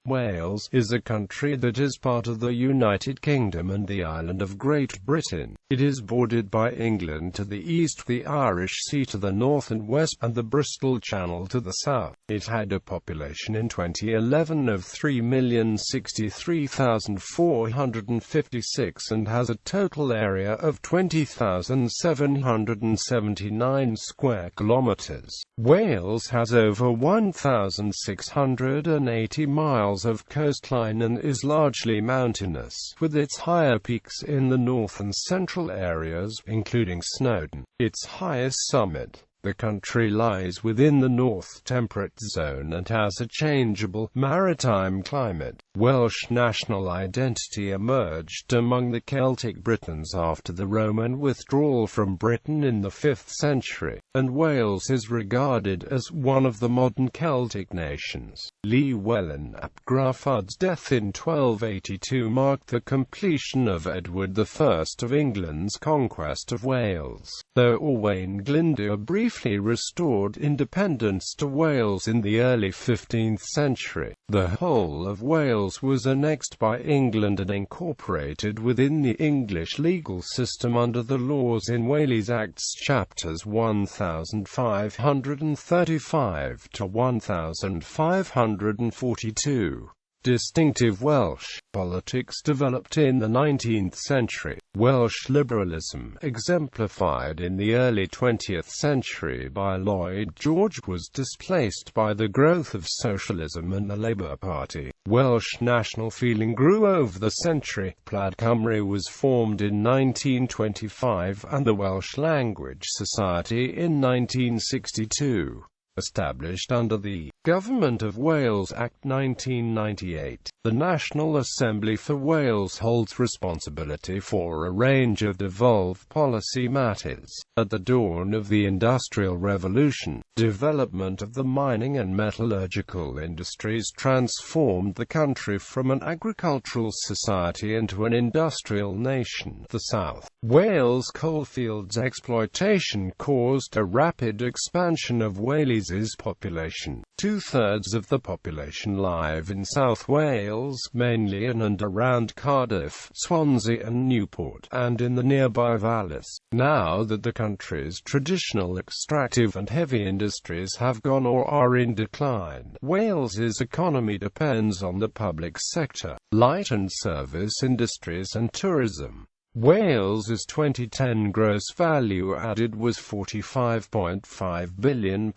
Wales is a country that is part of the United Kingdom and the island of Great Britain. It is bordered by England to the east, the Irish Sea to the north and west, and the Bristol Channel to the south. It had a population in 2011 of 3,063,456 and has a total area of 20,779 square kilometres. Wales has over 1,680 miles of coastline and is largely mountainous, with its higher peaks in the north and central areas, including Snowdon, its highest summit. The country lies within the North Temperate Zone and has a changeable, maritime climate. Welsh national identity emerged among the Celtic Britons after the Roman withdrawal from Britain in the 5th century, and Wales is regarded as one of the modern Celtic nations. Llywelyn ap Gruffudd's death in 1282 marked the completion of Edward I of England's conquest of Wales, though Owain Glyndwr briefly restored independence to Wales in the early 15th century. The whole of Wales was annexed by England and incorporated within the English legal system under the laws in Wales Acts chapters 1535 to 1542. Distinctive Welsh politics developed in the 19th century. Welsh liberalism, exemplified in the early 20th century by Lloyd George, was displaced by the growth of socialism and the Labour Party. Welsh national feeling grew over the century. Plaid Cymru was formed in 1925 and the Welsh Language Society in 1962. Established under the Government of Wales Act 1998, the National Assembly for Wales holds responsibility for a range of devolved policy matters. At the dawn of the Industrial Revolution, development of the mining and metallurgical industries transformed the country from an agricultural society into an industrial nation. The South Wales coalfields exploitation caused a rapid expansion of Wales's population. Two-thirds of the population live in South Wales, mainly in and around Cardiff, Swansea and Newport, and in the nearby valleys. Now that the country's traditional extractive and heavy industries have gone or are in decline, Wales's economy depends on the public sector, light and service industries and tourism. Wales's 2010 gross value added was £45.5 billion.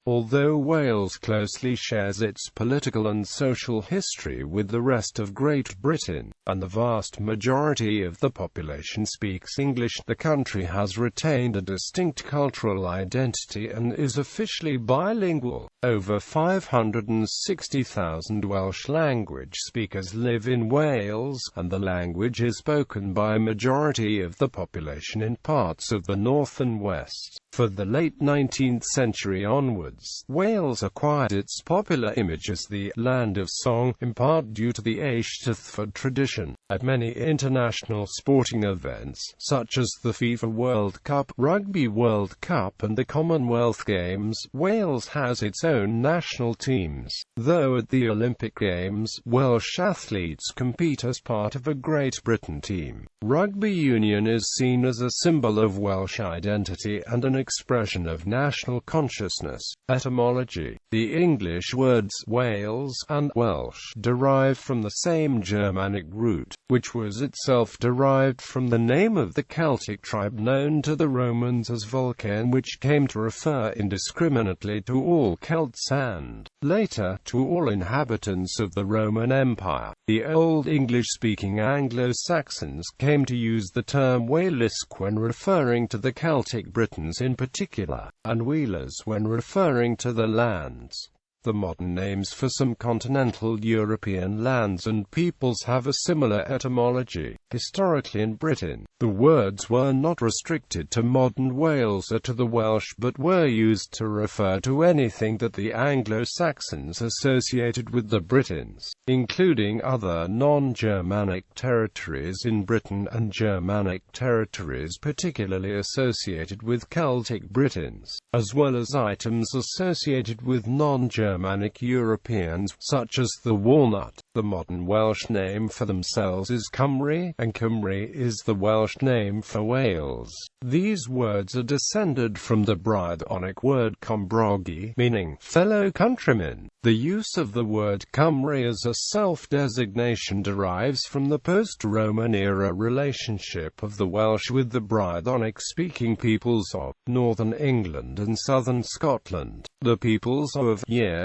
Although Wales closely shares its political and social history with the rest of Great Britain, and the vast majority of the population speaks English, the country has retained a distinct cultural identity and is officially bilingual. Over 560,000 Welsh language speakers live in Wales, and the language is spoken by a majority of the population in parts of the north and west. For the late 19th century onwards, Wales acquired its popular image as the land of song, in part due to the Eisteddfod tradition. At many international sporting events, such as the FIFA World Cup, Rugby World Cup and the Commonwealth Games, Wales has its own national teams. Though at the Olympic Games, Welsh athletes compete as part of a Great Britain team. Rugby union is seen as a symbol of Welsh identity and an expression of national consciousness. Etymology. The English words Wales and Welsh derive from the same Germanic root, which was itself derived from the name of the Celtic tribe known to the Romans as Vulcan, which came to refer indiscriminately to all Celts and, later, to all inhabitants of the Roman Empire. The Old English-speaking Anglo-Saxons came to use the term Walisg when referring to the Celtic Britons in particular, and Wheelers when referring to the lands. The modern names for some continental European lands and peoples have a similar etymology. Historically in Britain, the words were not restricted to modern Wales or to the Welsh but were used to refer to anything that the Anglo-Saxons associated with the Britons, including other non-Germanic territories in Britain and Germanic territories particularly associated with Celtic Britons, as well as items associated with non-Germanic Germanic Europeans, such as the walnut. The modern Welsh name for themselves is Cymru, and Cymru is the Welsh name for Wales. These words are descended from the Brythonic word Cymrogi, meaning fellow countrymen. The use of the word Cymru as a self-designation derives from the post-Roman era relationship of the Welsh with the Brythonic-speaking peoples of northern England and southern Scotland, the peoples of Hen.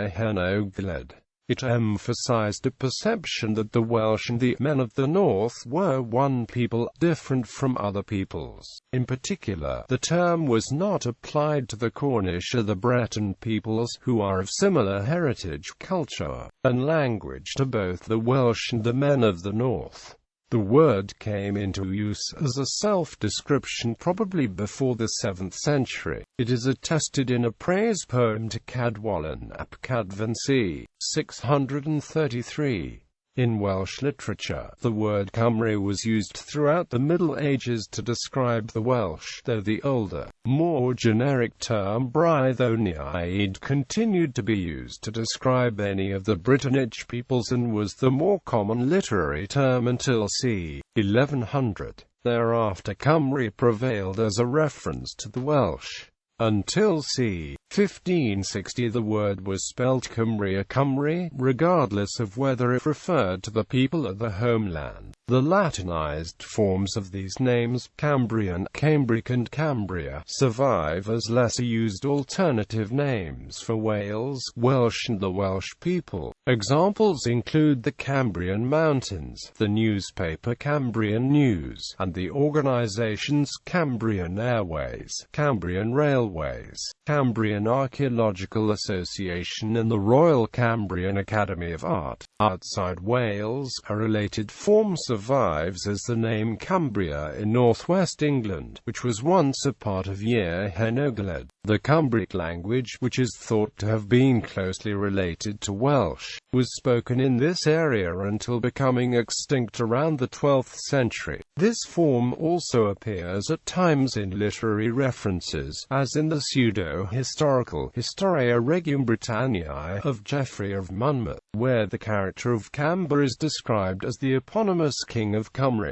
It emphasized a perception that the Welsh and the men of the North were one people, different from other peoples. In particular, the term was not applied to the Cornish or the Breton peoples, who are of similar heritage, culture, and language to both the Welsh and the men of the North. The word came into use as a self-description probably before the 7th century. It is attested in a praise poem to Cadwallon ap Cadfan c. 633. In Welsh literature, the word Cymru was used throughout the Middle Ages to describe the Welsh, though the older, more generic term Brythoniaid continued to be used to describe any of the Britannic peoples and was the more common literary term until c. 1100. Thereafter Cymru prevailed as a reference to the Welsh. Until c. 1560 the word was spelled Cymru or Cymru, regardless of whether it referred to the people of the homeland. The Latinized forms of these names, Cambrian, Cambric and Cambria, survive as lesser-used alternative names for Wales, Welsh and the Welsh people. Examples include the Cambrian Mountains, the newspaper Cambrian News, and the organizations Cambrian Airways, Cambrian Railways, Cambrian Archaeological Association and the Royal Cambrian Academy of Art. Outside Wales, a related form survives as the name Cambria in northwest England, which was once a part of Hen. The Cumbric language, which is thought to have been closely related to Welsh, was spoken in this area until becoming extinct around the 12th century. This form also appears at times in literary references, as in the pseudo-historical Historia Regum Britanniae of Geoffrey of Monmouth, where the character of Camber is described as the eponymous king of Cymru.